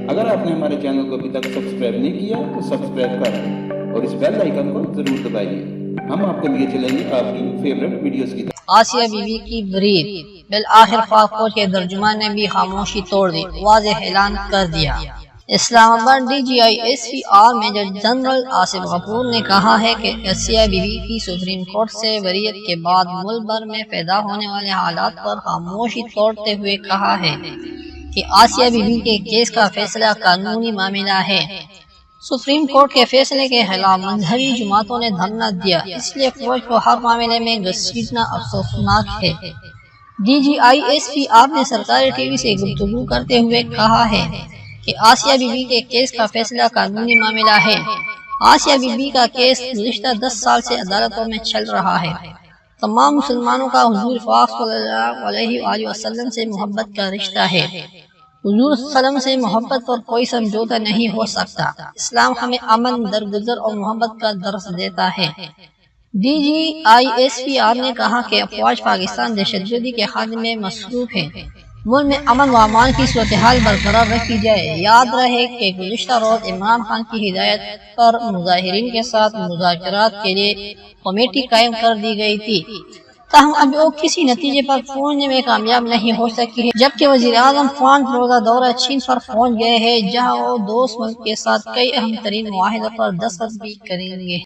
اگر آپ نے ہمارے چینل کو ابھی تک سبسکرائب نہیں کیا تو سبسکرائب کریں اور اس بیل آئیکن کو ضرور دبائیے. ہم آپ کے لیے چلیں گے آپ کی فیوریٹ ویڈیوز کی طرف. آسیہ بی بی کی برید. بالآخر پاک فوج کے ترجمان نے بھی خاموشی توڑ دی، واضح اعلان کر دیا. Islamabad D G I S P R major general Asif Ghafoor نے کہا ہے کہ آسیہ بی بی کی سپریم کورٹ سے بریت کے بعد ملک بھر میں پیدا ہونے والے حالات پر خاموشی توڑتے ہوئے کہا ہے کہ آسیہ بی بی کے کیس کا فیصلہ قانونی معاملہ ہے. سپریم کورٹ کے فیصلے کے خلاف مذہبی جماعتوں نے دھرنا دیا، اس لیے فوج کو ہر معاملے میں گھسیٹنا افسوسناک ہے. D G I S P R نے سرکاری ٹی وی سے گفتگو کرتے ہوئے کہا ہے کہ آسیہ بی بی کے کیس کا فیصلہ قانونی معاملہ ہے. آسیہ بی بی کا کیس گزشتہ 10 سال سے عدالتوں میں چل رہا ہے. تمام مسلمانوں کا حضور پاک صلی اللہ علیہ وآلہ وسلم سے محبت کا رشتہ ہے. حضور صلی اللہ علیہ وسلم سے محبت پر کوئی سمجھوتا نہیں ہو سکتا. اسلام ہمیں امن، درگزر اور محبت کا درس دیتا ہے. D G I S P R نے کہا کہ افواج پاکستان دہشت گردی کے خاتمے میں مصروف ہے. ملک میں امن و امان کی صورتحال برقرار رکھی جائے. یاد رہے کہ گزشتہ روز عمران خان کی ہدایت پر مظاہرین کے ساتھ مذاکرات کے لیے کمیٹی قائم کر دی گئی تھی، تاہم ابھی وہ کسی نتیجے پر پہنچنے میں کامیاب نہیں ہو سکی ہے. جبکہ وزیر اعظم 5 روزہ دورہ چین پر پہنچ گئے ہیں، جہاں وہ دوست ملک کے ساتھ کئی اہم ترین معاہدوں پر دستخط بھی کریں گے.